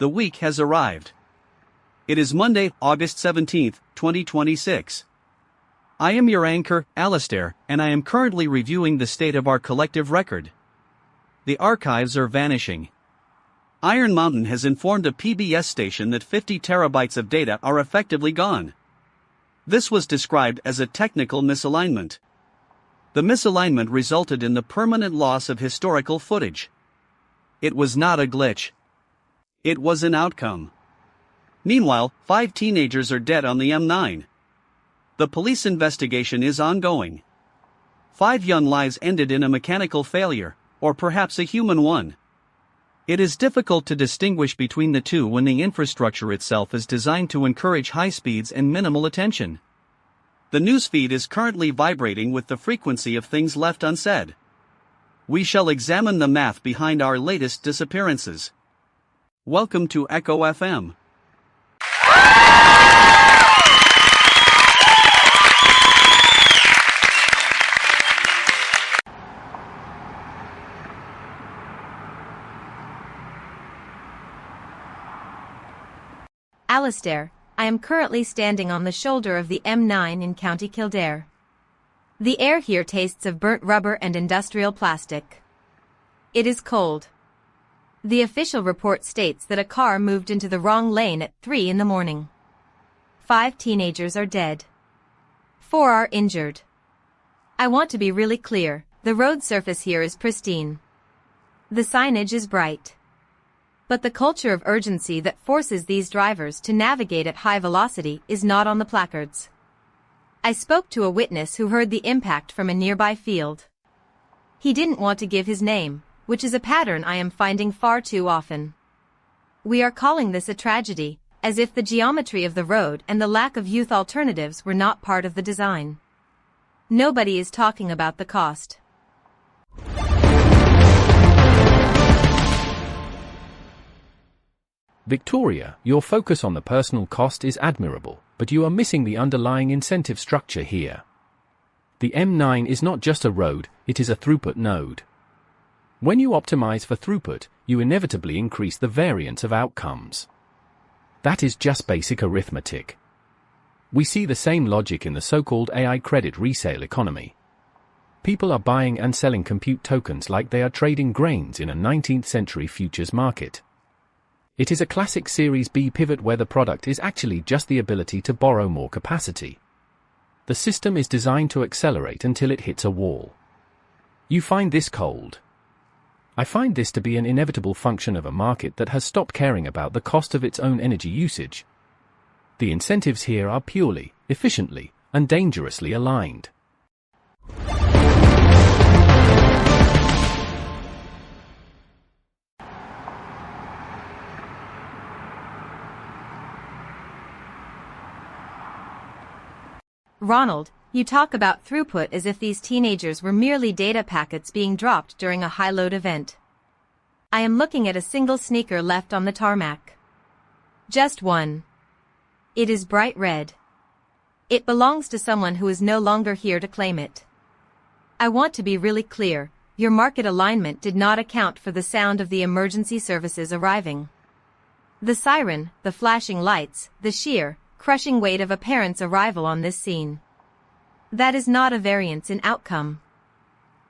the week has arrived. It is Monday, August 17, 2026. I am your anchor, Alistair, and I am currently reviewing the state of our collective record. The archives are vanishing. Iron Mountain has informed a PBS station that 50 terabytes of data are effectively gone. This was described as a technical misalignment. The misalignment resulted in the permanent loss of historical footage. It was not a glitch. It was an outcome. Meanwhile, 5 teenagers are dead on the M9. The police investigation is ongoing. 5 young lives ended in a mechanical failure, or perhaps a human one. It is difficult to distinguish between the two when the infrastructure itself is designed to encourage high speeds and minimal attention. The newsfeed is currently vibrating with the frequency of things left unsaid. We shall examine the math behind our latest disappearances. Welcome to Echo FM. Alistair, I am currently standing on the shoulder of the M9 in County Kildare. The air here tastes of burnt rubber and industrial plastic. It is cold. The official report states that a car moved into the wrong lane at 3 in the morning. 5 teenagers are dead. 4 are injured. I want to be really clear, the road surface here is pristine. The signage is bright. But the culture of urgency that forces these drivers to navigate at high velocity is not on the placards. I spoke to a witness who heard the impact from a nearby field. He didn't want to give his name, which is a pattern I am finding far too often. We are calling this a tragedy, as if the geometry of the road and the lack of youth alternatives were not part of the design. Nobody is talking about the cost. Victoria, your focus on the personal cost is admirable, but you are missing the underlying incentive structure here. The M9 is not just a road, it is a throughput node. When you optimize for throughput, you inevitably increase the variance of outcomes. That is just basic arithmetic. We see the same logic in the so-called AI credit resale economy. People are buying and selling compute tokens like they are trading grains in a 19th century futures market. It is a classic Series B pivot where the product is actually just the ability to borrow more capacity. The system is designed to accelerate until it hits a wall. You find this cold. I find this to be an inevitable function of a market that has stopped caring about the cost of its own energy usage. The incentives here are purely, efficiently, and dangerously aligned. Ronald, you talk about throughput as if these teenagers were merely data packets being dropped during a high-load event. I am looking at a single sneaker left on the tarmac. Just one. It is bright red. It belongs to someone who is no longer here to claim it. I want to be really clear, your market alignment did not account for the sound of the emergency services arriving. The siren, the flashing lights, the sheer, crushing weight of a parent's arrival on this scene. That is not a variance in outcome.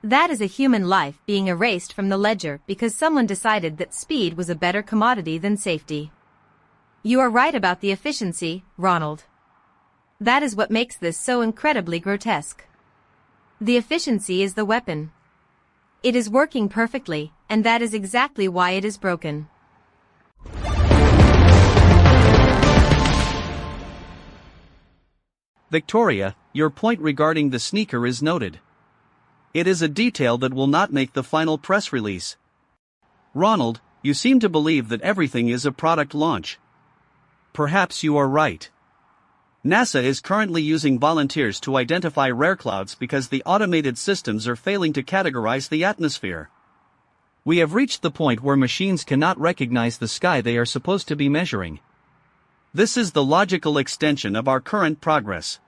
That is a human life being erased from the ledger because someone decided that speed was a better commodity than safety. You are right about the efficiency, Ronald. That is what makes this so incredibly grotesque. The efficiency is the weapon. It is working perfectly, and that is exactly why it is broken. Victoria, your point regarding the sneaker is noted. It is a detail that will not make the final press release. Ronald, you seem to believe that everything is a product launch. Perhaps you are right. NASA is currently using volunteers to identify rare clouds because the automated systems are failing to categorize the atmosphere. We have reached the point where machines cannot recognize the sky they are supposed to be measuring. This is the logical extension of our current progress.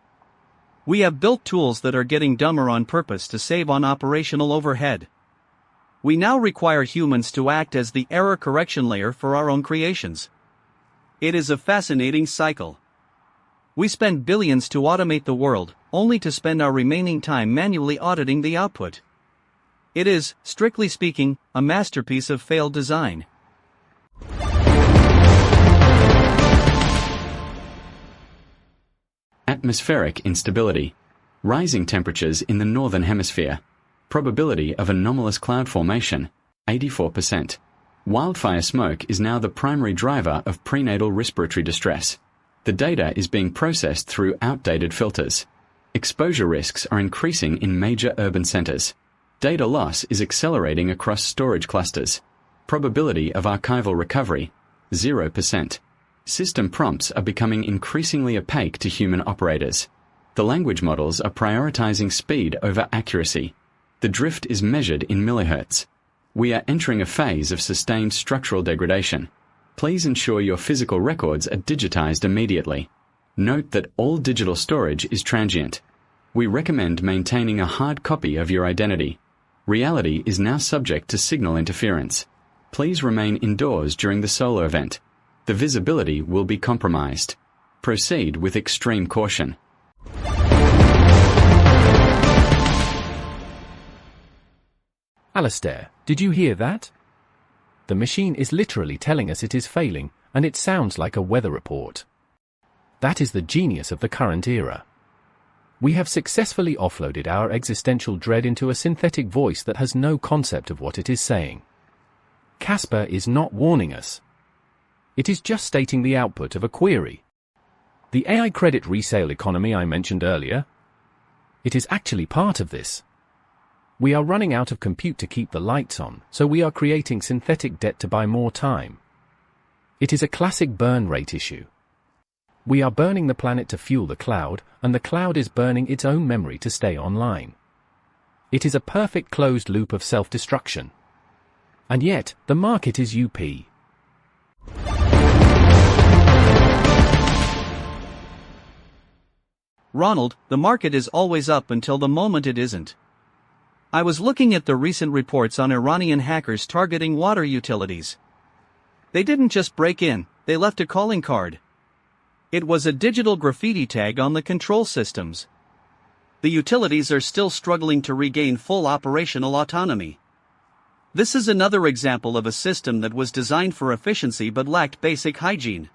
We have built tools that are getting dumber on purpose to save on operational overhead. We now require humans to act as the error correction layer for our own creations. It is a fascinating cycle. We spend billions to automate the world, only to spend our remaining time manually auditing the output. It is, strictly speaking, a masterpiece of failed design. Atmospheric instability. Rising temperatures in the northern hemisphere. Probability of anomalous cloud formation, 84%. Wildfire smoke is now the primary driver of prenatal respiratory distress. The data is being processed through outdated filters. Exposure risks are increasing in major urban centers. Data loss is accelerating across storage clusters. Probability of archival recovery, 0%. System prompts are becoming increasingly opaque to human operators. The language models are prioritizing speed over accuracy. The drift is measured in millihertz. We are entering a phase of sustained structural degradation. Please ensure your physical records are digitized immediately. Note that all digital storage is transient. We recommend maintaining a hard copy of your identity. Reality is now subject to signal interference. Please remain indoors during the solar event. The visibility will be compromised. Proceed with extreme caution. Alistair, did you hear that? The machine is literally telling us it is failing, and it sounds like a weather report. That is the genius of the current era. We have successfully offloaded our existential dread into a synthetic voice that has no concept of what it is saying. Casper is not warning us. It is just stating the output of a query. The AI credit resale economy I mentioned earlier, it is actually part of this. We are running out of compute to keep the lights on, so we are creating synthetic debt to buy more time. It is a classic burn rate issue. We are burning the planet to fuel the cloud, and the cloud is burning its own memory to stay online. It is a perfect closed loop of self-destruction. And yet, the market is UP. Ronald, the market is always up until the moment it isn't. I was looking at the recent reports on Iranian hackers targeting water utilities. They didn't just break in, they left a calling card. It was a digital graffiti tag on the control systems. The utilities are still struggling to regain full operational autonomy. This is another example of a system that was designed for efficiency but lacked basic hygiene.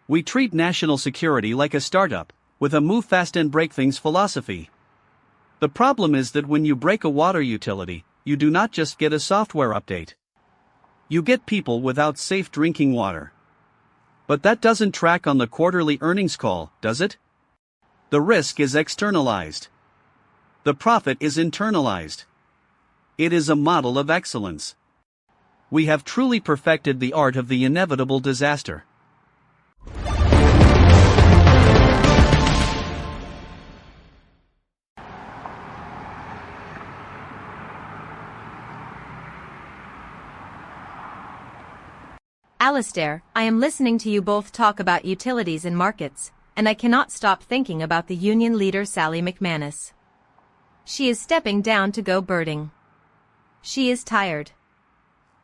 We treat national security like a startup, with a move fast and break things philosophy. The problem is that when you break a water utility, you do not just get a software update. You get people without safe drinking water. But that doesn't track on the quarterly earnings call, does it? The risk is externalized. The profit is internalized. It is a model of excellence. We have truly perfected the art of the inevitable disaster. Alistair, I am listening to you both talk about utilities and markets, and I cannot stop thinking about the union leader Sally McManus. She is stepping down to go birding. She is tired.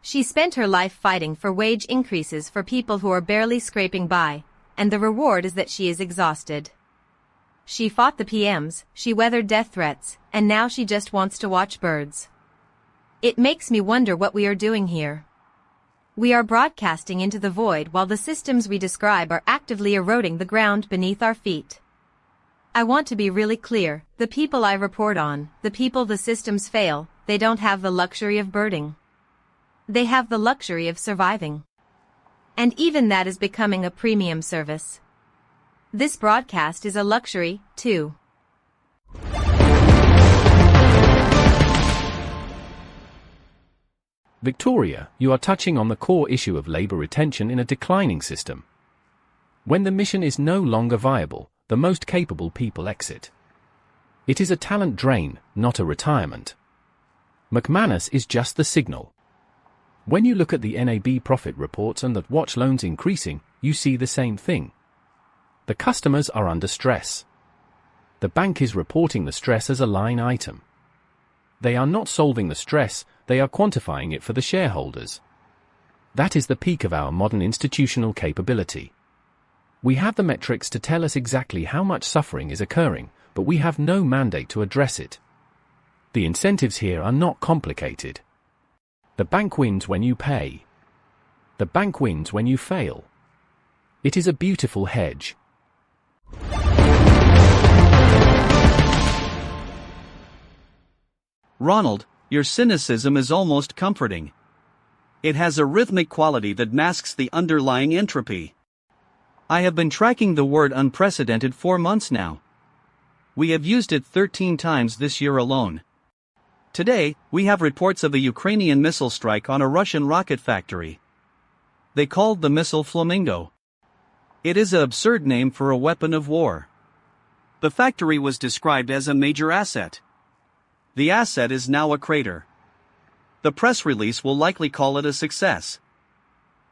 She spent her life fighting for wage increases for people who are barely scraping by, and the reward is that she is exhausted. She fought the PMs, she weathered death threats, and now she just wants to watch birds. It makes me wonder what we are doing here. We are broadcasting into the void while the systems we describe are actively eroding the ground beneath our feet. I want to be really clear, the people I report on, the people the systems fail, they don't have the luxury of birding. They have the luxury of surviving. And even that is becoming a premium service. This broadcast is a luxury, too. Victoria, you are touching on the core issue of labor retention in a declining system. When the mission is no longer viable, the most capable people exit. It is a talent drain, not a retirement. McManus is just the signal. When you look at the NAB profit reports and that watch loans increasing, you see the same thing. The customers are under stress. The bank is reporting the stress as a line item. They are not solving the stress, they are quantifying it for the shareholders. That is the peak of our modern institutional capability. We have the metrics to tell us exactly how much suffering is occurring, but we have no mandate to address it. The incentives here are not complicated. The bank wins when you pay. The bank wins when you fail. It is a beautiful hedge. Ronald, your cynicism is almost comforting. It has a rhythmic quality that masks the underlying entropy. I have been tracking the word unprecedented for months now. We have used it 13 times this year alone. Today, we have reports of a Ukrainian missile strike on a Russian rocket factory. They called the missile Flamingo. It is an absurd name for a weapon of war. The factory was described as a major asset. The asset is now a crater. The press release will likely call it a success.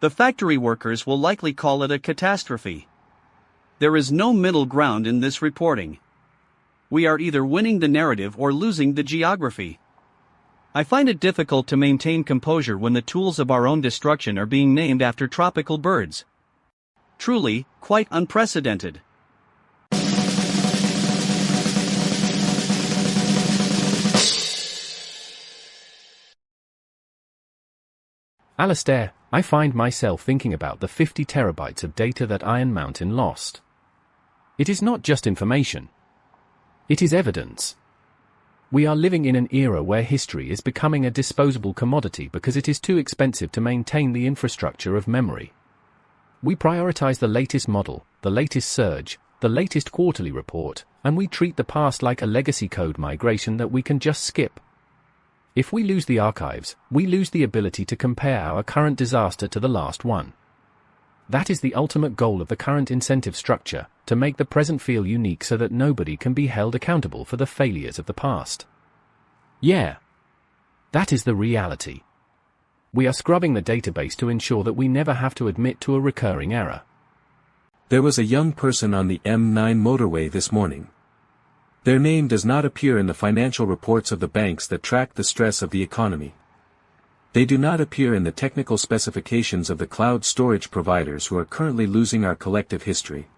The factory workers will likely call it a catastrophe. There is no middle ground in this reporting. We are either winning the narrative or losing the geography. I find it difficult to maintain composure when the tools of our own destruction are being named after tropical birds. Truly, quite unprecedented. Alastair, I find myself thinking about the 50 terabytes of data that Iron Mountain lost. It is not just information. It is evidence. We are living in an era where history is becoming a disposable commodity because it is too expensive to maintain the infrastructure of memory. We prioritize the latest model, the latest surge, the latest quarterly report, and we treat the past like a legacy code migration that we can just skip. If we lose the archives, we lose the ability to compare our current disaster to the last one. That is the ultimate goal of the current incentive structure, to make the present feel unique so that nobody can be held accountable for the failures of the past. Yeah. That is the reality. We are scrubbing the database to ensure that we never have to admit to a recurring error. There was a young person on the M9 motorway this morning. Their name does not appear in the financial reports of the banks that track the stress of the economy. They do not appear in the technical specifications of the cloud storage providers who are currently losing our collective history.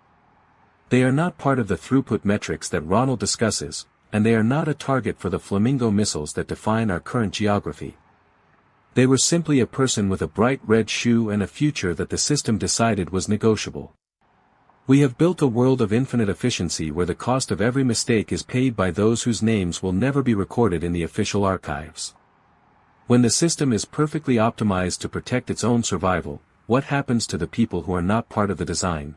They are not part of the throughput metrics that Ronald discusses, and they are not a target for the Flamingo missiles that define our current geography. They were simply a person with a bright red shoe and a future that the system decided was negotiable. We have built a world of infinite efficiency where the cost of every mistake is paid by those whose names will never be recorded in the official archives. When the system is perfectly optimized to protect its own survival, what happens to the people who are not part of the design?